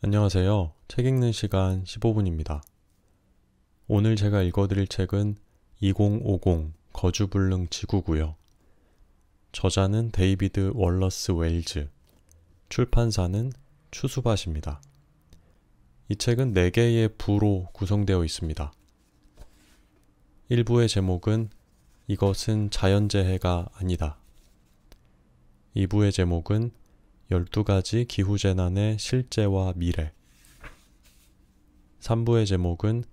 안녕하세요. 책 읽는 시간 15분입니다. 오늘 제가 읽어드릴 책은 2050 거주불능 지구고요. 저자는 데이비드 월러스 웰즈, 출판사는 추수밭입니다. 이 책은 4개의 부로 구성되어 있습니다. 1부의 제목은 이것은 자연재해가 아니다. 2부의 제목은 12가지 기후재난의 실제와 미래. 3부의 제목은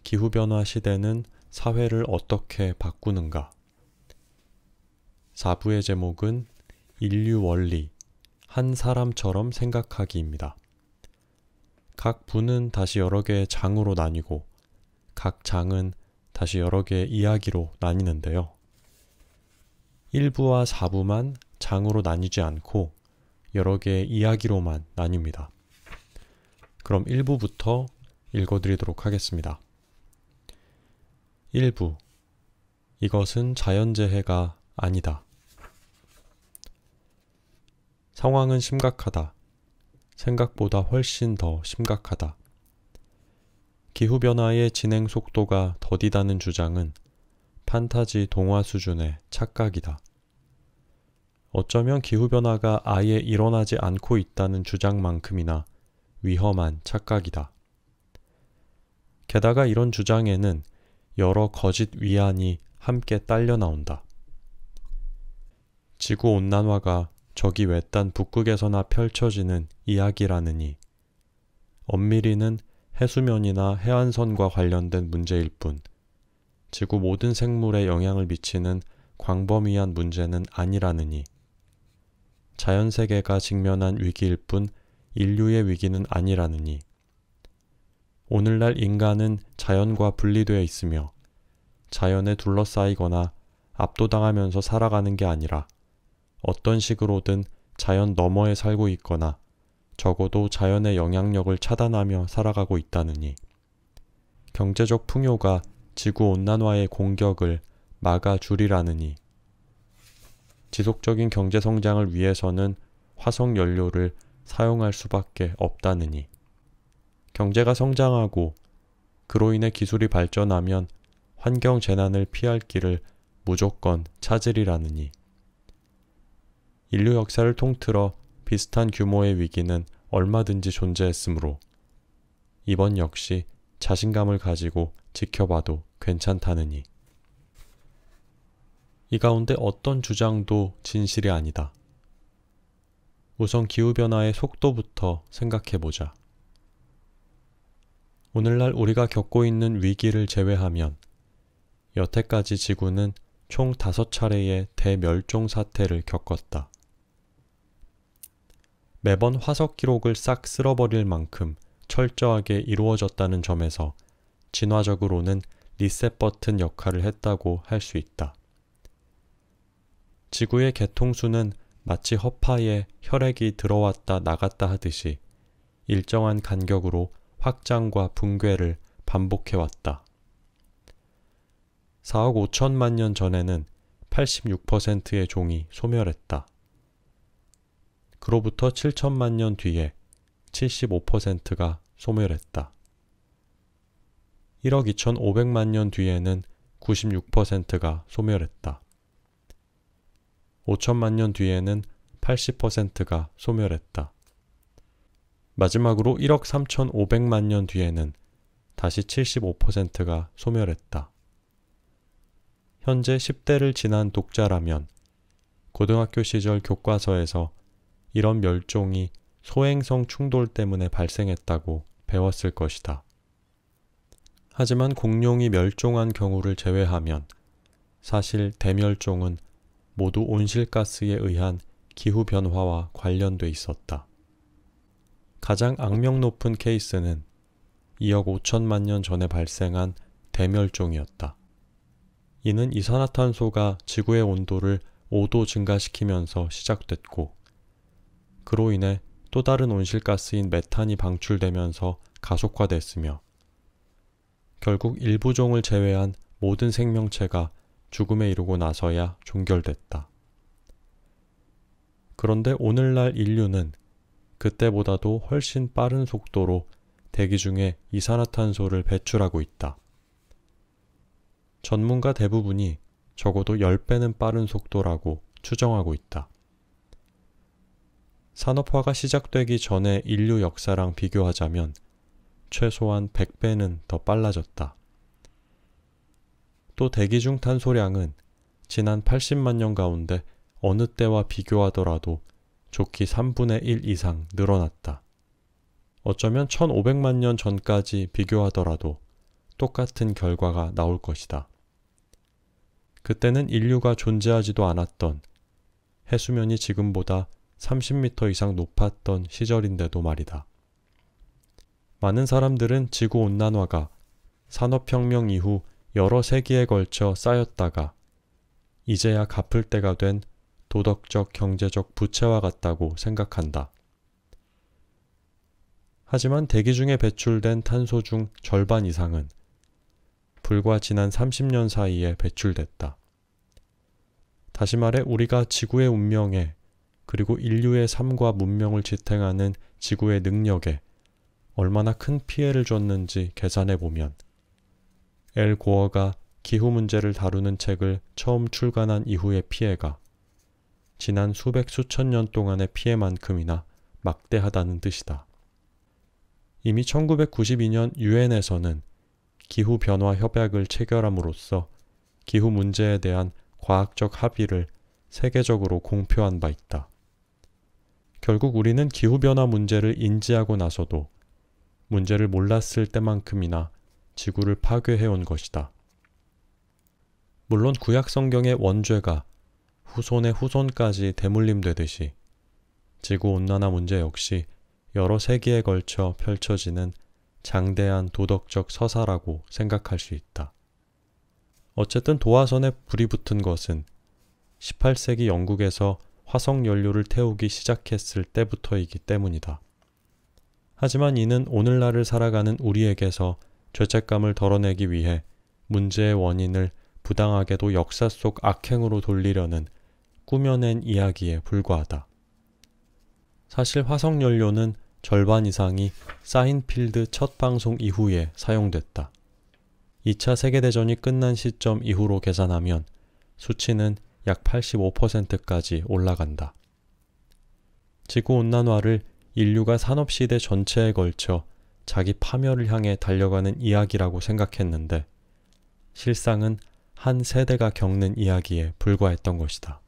기후변화 시대는 사회를 어떻게 바꾸는가. 4부의 제목은 인류 원리, 한 사람처럼 생각하기입니다. 각 부는 다시 여러 개의 장으로 나뉘고 각 장은 다시 여러 개의 이야기로 나뉘는데요. 1부와 4부만 장으로 나뉘지 않고 여러 개의 이야기로만 나뉩니다. 그럼 1부부터 읽어드리도록 하겠습니다. 1부. 이것은 자연재해가 아니다. 상황은 심각하다. 생각보다 훨씬 더 심각하다. 기후변화의 진행 속도가 더디다는 주장은 판타지 동화 수준의 착각이다. 어쩌면 기후변화가 아예 일어나지 않고 있다는 주장만큼이나 위험한 착각이다. 게다가 이런 주장에는 여러 거짓 위안이 함께 딸려 나온다. 지구온난화가 저기 외딴 북극에서나 펼쳐지는 이야기라느니 엄밀히는 해수면이나 해안선과 관련된 문제일 뿐 지구 모든 생물에 영향을 미치는 광범위한 문제는 아니라느니 자연세계가 직면한 위기일 뿐 인류의 위기는 아니라느니 오늘날 인간은 자연과 분리되어 있으며 자연에 둘러싸이거나 압도당하면서 살아가는 게 아니라 어떤 식으로든 자연 너머에 살고 있거나 적어도 자연의 영향력을 차단하며 살아가고 있다느니 경제적 풍요가 지구온난화의 공격을 막아주리라느니 지속적인 경제 성장을 위해서는 화석 연료를 사용할 수밖에 없다느니 경제가 성장하고 그로 인해 기술이 발전하면 환경 재난을 피할 길을 무조건 찾으리라느니 인류 역사를 통틀어 비슷한 규모의 위기는 얼마든지 존재했으므로 이번 역시 자신감을 가지고 지켜봐도 괜찮다느니 이 가운데 어떤 주장도 진실이 아니다. 우선 기후변화의 속도부터 생각해보자. 오늘날 우리가 겪고 있는 위기를 제외하면 여태까지 지구는 총 5차례의 대멸종 사태를 겪었다. 매번 화석 기록을 싹 쓸어버릴 만큼 철저하게 이루어졌다는 점에서 진화적으로는 리셋 버튼 역할을 했다고 할 수 있다. 지구의 개통수는 마치 허파에 혈액이 들어왔다 나갔다 하듯이 일정한 간격으로 확장과 붕괴를 반복해왔다. 4억 5천만 년 전에는 86%의 종이 소멸했다. 그로부터 7천만 년 뒤에 75%가 소멸했다. 1억 2,500만 년 뒤에는 96%가 소멸했다. 5천만 년 뒤에는 80%가 소멸했다. 마지막으로 1억 3,500만 년 뒤에는 다시 75%가 소멸했다. 현재 10대를 지난 독자라면 고등학교 시절 교과서에서 이런 멸종이 소행성 충돌 때문에 발생했다고 배웠을 것이다. 하지만 공룡이 멸종한 경우를 제외하면 사실 대멸종은 모두 온실가스에 의한 기후변화와 관련돼 있었다. 가장 악명 높은 케이스는 2억 5천만 년 전에 발생한 대멸종이었다. 이는 이산화탄소가 지구의 온도를 5도 증가시키면서 시작됐고 그로 인해 또 다른 온실가스인 메탄이 방출되면서 가속화됐으며 결국 일부 종을 제외한 모든 생명체가 죽음에 이르고 나서야 종결됐다. 그런데 오늘날 인류는 그때보다도 훨씬 빠른 속도로 대기 중에 이산화탄소를 배출하고 있다. 전문가 대부분이 적어도 10배는 빠른 속도라고 추정하고 있다. 산업화가 시작되기 전의 인류 역사랑 비교하자면 최소한 100배는 더 빨라졌다. 또 대기 중 탄소량은 지난 80만 년 가운데 어느 때와 비교하더라도 좋기 3분의 1 이상 늘어났다. 어쩌면 1500만 년 전까지 비교하더라도 똑같은 결과가 나올 것이다. 그때는 인류가 존재하지도 않았던, 해수면이 지금보다 30m 이상 높았던 시절인데도 말이다. 많은 사람들은 지구온난화가 산업혁명 이후 여러 세기에 걸쳐 쌓였다가 이제야 갚을 때가 된 도덕적, 경제적 부채와 같다고 생각한다. 하지만 대기 중에 배출된 탄소 중 절반 이상은 불과 지난 30년 사이에 배출됐다. 다시 말해 우리가 지구의 운명에 그리고 인류의 삶과 문명을 지탱하는 지구의 능력에 얼마나 큰 피해를 줬는지 계산해보면 엘 고어가 기후 문제를 다루는 책을 처음 출간한 이후의 피해가 지난 수백 수천 년 동안의 피해만큼이나 막대하다는 뜻이다. 이미 1992년 유엔에서는 기후변화 협약을 체결함으로써 기후 문제에 대한 과학적 합의를 세계적으로 공표한 바 있다. 결국 우리는 기후변화 문제를 인지하고 나서도 문제를 몰랐을 때만큼이나 지구를 파괴해온 것이다. 물론 구약 성경의 원죄가 후손의 후손까지 대물림되듯이 지구온난화 문제 역시 여러 세기에 걸쳐 펼쳐지는 장대한 도덕적 서사라고 생각할 수 있다. 어쨌든 도화선에 불이 붙은 것은 18세기 영국에서 화석 연료를 태우기 시작했을 때부터이기 때문이다. 하지만 이는 오늘날을 살아가는 우리에게서 죄책감을 덜어내기 위해 문제의 원인을 부당하게도 역사 속 악행으로 돌리려는 꾸며낸 이야기에 불과하다. 사실 화석연료는 절반 이상이 사인필드 첫 방송 이후에 사용됐다. 2차 세계대전이 끝난 시점 이후로 계산하면 수치는 약 85%까지 올라간다. 지구온난화를 인류가 산업시대 전체에 걸쳐 자기 파멸을 향해 달려가는 이야기라고 생각했는데 실상은 한 세대가 겪는 이야기에 불과했던 것이다.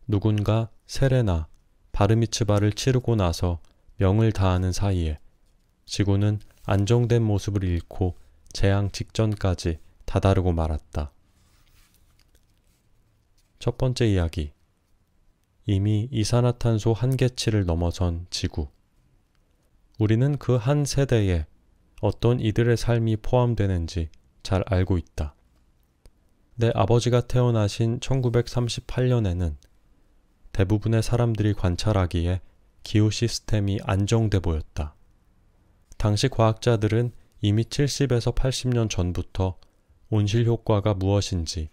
누군가 세레나, 바르미츠바를 치르고 나서 명을 다하는 사이에 지구는 안정된 모습을 잃고 재앙 직전까지 다다르고 말았다. 첫 번째 이야기. 이미 이산화탄소 한계치를 넘어선 지구. 우리는 그 한 세대에 어떤 이들의 삶이 포함되는지 잘 알고 있다. 내 아버지가 태어나신 1938년에는 대부분의 사람들이 관찰하기에 기후 시스템이 안정돼 보였다. 당시 과학자들은 이미 70에서 80년 전부터 온실 효과가 무엇인지,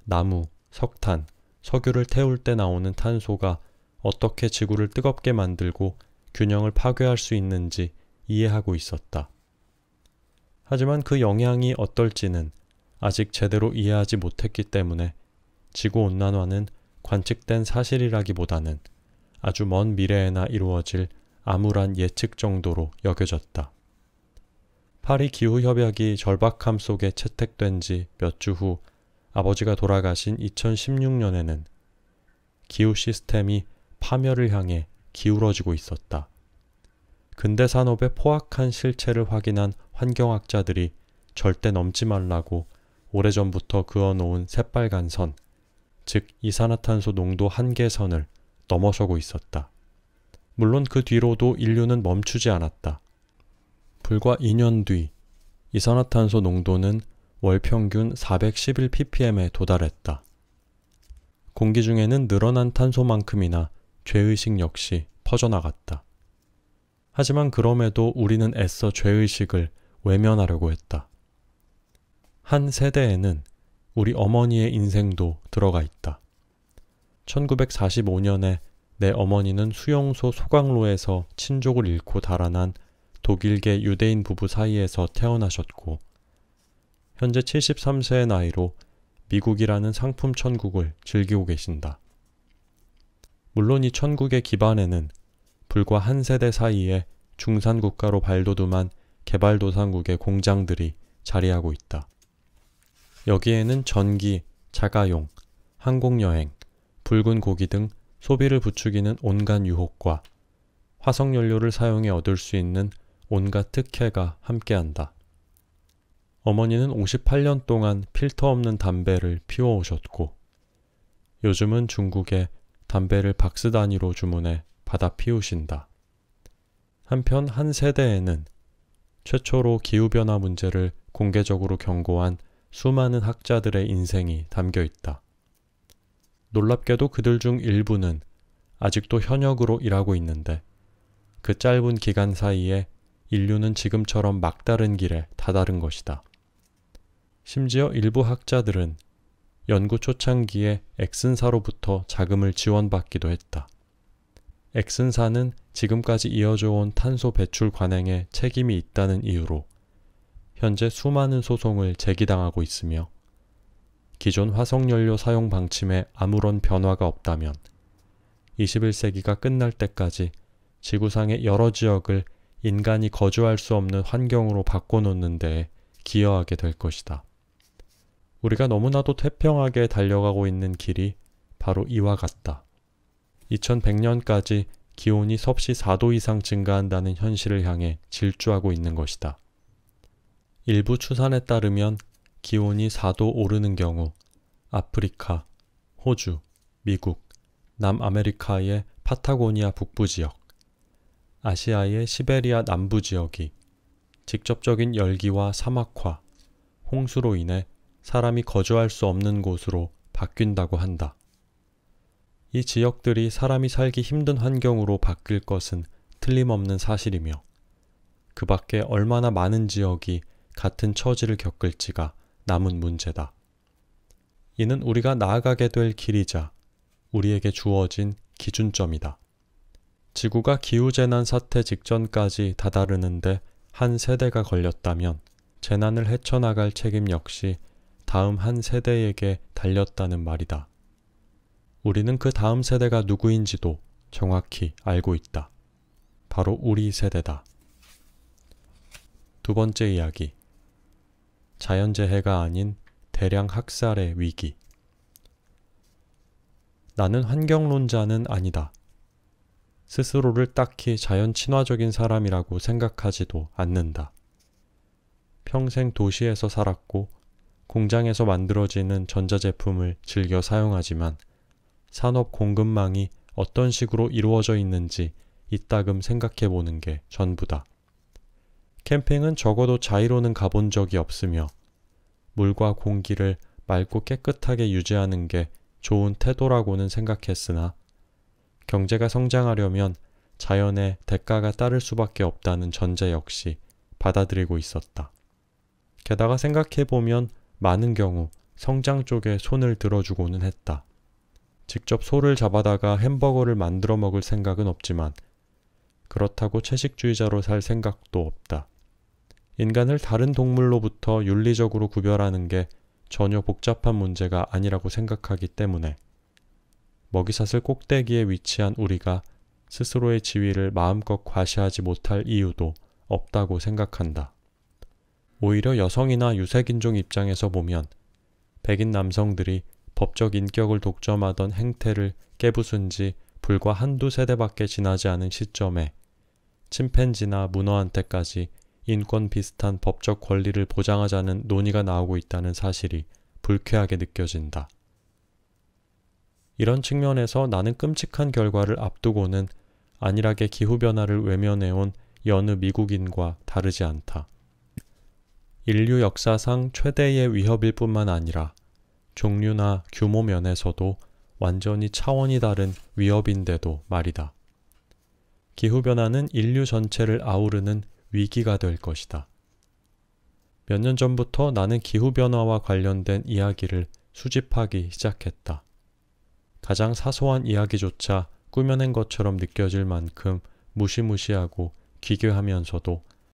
나무, 석탄, 석유를 태울 때 나오는 탄소가 어떻게 지구를 뜨겁게 만들고 균형을 파괴할 수 있는지 이해하고 있었다. 하지만 그 영향이 어떨지는 아직 제대로 이해하지 못했기 때문에 지구온난화는 관측된 사실이라기보다는 아주 먼 미래에나 이루어질 암울한 예측 정도로 여겨졌다. 파리 기후협약이 절박함 속에 채택된 지 몇 주 후 아버지가 돌아가신 2016년에는 기후 시스템이 파멸을 향해 기울어지고 있었다. 근대 산업의 포악한 실체를 확인한 환경학자들이 절대 넘지 말라고 오래전부터 그어놓은 새빨간 선, 즉 이산화탄소 농도 한계선을 넘어서고 있었다. 물론 그 뒤로도 인류는 멈추지 않았다. 불과 2년 뒤 이산화탄소 농도는 월 평균 411ppm에 도달했다. 공기 중에는 늘어난 탄소만큼이나 죄의식 역시 퍼져나갔다. 하지만 그럼에도 우리는 애써 죄의식을 외면하려고 했다. 한 세대에는 우리 어머니의 인생도 들어가 있다. 1945년에 내 어머니는 수용소 소강로에서 친족을 잃고 달아난 독일계 유대인 부부 사이에서 태어나셨고 현재 73세의 나이로 미국이라는 상품 천국을 즐기고 계신다. 물론 이 천국의 기반에는 불과 한 세대 사이에 중산국가로 발돋움한 개발도상국의 공장들이 자리하고 있다. 여기에는 전기, 자가용, 항공여행, 붉은 고기 등 소비를 부추기는 온갖 유혹과 화석연료를 사용해 얻을 수 있는 온갖 특혜가 함께한다. 어머니는 58년 동안 필터 없는 담배를 피워오셨고 요즘은 중국에 담배를 박스 단위로 주문해 받아 피우신다. 한편 한 세대에는 최초로 기후변화 문제를 공개적으로 경고한 수많은 학자들의 인생이 담겨 있다. 놀랍게도 그들 중 일부는 아직도 현역으로 일하고 있는데 그 짧은 기간 사이에 인류는 지금처럼 막다른 길에 다다른 것이다. 심지어 일부 학자들은 연구 초창기에 엑슨사로부터 자금을 지원받기도 했다. 엑슨사는 지금까지 이어져 온 탄소 배출 관행에 책임이 있다는 이유로 현재 수많은 소송을 제기당하고 있으며 기존 화석연료 사용 방침에 아무런 변화가 없다면 21세기가 끝날 때까지 지구상의 여러 지역을 인간이 거주할 수 없는 환경으로 바꿔놓는 데에 기여하게 될 것이다. 우리가 너무나도 태평하게 달려가고 있는 길이 바로 이와 같다. 2100년까지 기온이 섭씨 4도 이상 증가한다는 현실을 향해 질주하고 있는 것이다. 일부 추산에 따르면 기온이 4도 오르는 경우 아프리카, 호주, 미국, 남아메리카의 파타고니아 북부 지역, 아시아의 시베리아 남부 지역이 직접적인 열기와 사막화, 홍수로 인해 사람이 거주할 수 없는 곳으로 바뀐다고 한다. 이 지역들이 사람이 살기 힘든 환경으로 바뀔 것은 틀림없는 사실이며 그 밖에 얼마나 많은 지역이 같은 처지를 겪을지가 남은 문제다. 이는 우리가 나아가게 될 길이자 우리에게 주어진 기준점이다. 지구가 기후재난 사태 직전까지 다다르는데 한 세대가 걸렸다면 재난을 헤쳐나갈 책임 역시 다음 한 세대에게 달렸다는 말이다. 우리는 그 다음 세대가 누구인지도 정확히 알고 있다. 바로 우리 세대다. 두 번째 이야기. 자연재해가 아닌 대량 학살의 위기. 나는 환경론자는 아니다. 스스로를 딱히 자연 친화적인 사람이라고 생각하지도 않는다. 평생 도시에서 살았고 공장에서 만들어지는 전자제품을 즐겨 사용하지만 산업 공급망이 어떤 식으로 이루어져 있는지 이따금 생각해 보는 게 전부다. 캠핑은 적어도 자의로는 가본 적이 없으며 물과 공기를 맑고 깨끗하게 유지하는 게 좋은 태도라고는 생각했으나 경제가 성장하려면 자연에 대가가 따를 수밖에 없다는 전제 역시 받아들이고 있었다. 게다가 생각해보면 많은 경우 성장 쪽에 손을 들어주고는 했다. 직접 소를 잡아다가 햄버거를 만들어 먹을 생각은 없지만 그렇다고 채식주의자로 살 생각도 없다. 인간을 다른 동물로부터 윤리적으로 구별하는 게 전혀 복잡한 문제가 아니라고 생각하기 때문에 먹이사슬 꼭대기에 위치한 우리가 스스로의 지위를 마음껏 과시하지 못할 이유도 없다고 생각한다. 오히려 여성이나 유색인종 입장에서 보면 백인 남성들이 법적 인격을 독점하던 행태를 깨부순 지 불과 한두 세대밖에 지나지 않은 시점에 침팬지나 문어한테까지 인권 비슷한 법적 권리를 보장하자는 논의가 나오고 있다는 사실이 불쾌하게 느껴진다. 이런 측면에서 나는 끔찍한 결과를 앞두고는 안일하게 기후변화를 외면해온 여느 미국인과 다르지 않다. 인류 역사상 최대의 위협일 뿐만 아니라 종류나 규모 면에서도 완전히 차원이 다른 위협인데도 말이다. 기후변화는 인류 전체를 아우르는 위기가 될 것이다. 몇 년 전부터 나는 기후변화와 관련된 이야기를 수집하기 시작했다. 가장 사소한 이야기조차 꾸며낸 것처럼 느껴질 만큼 무시무시하고 기괴하면서도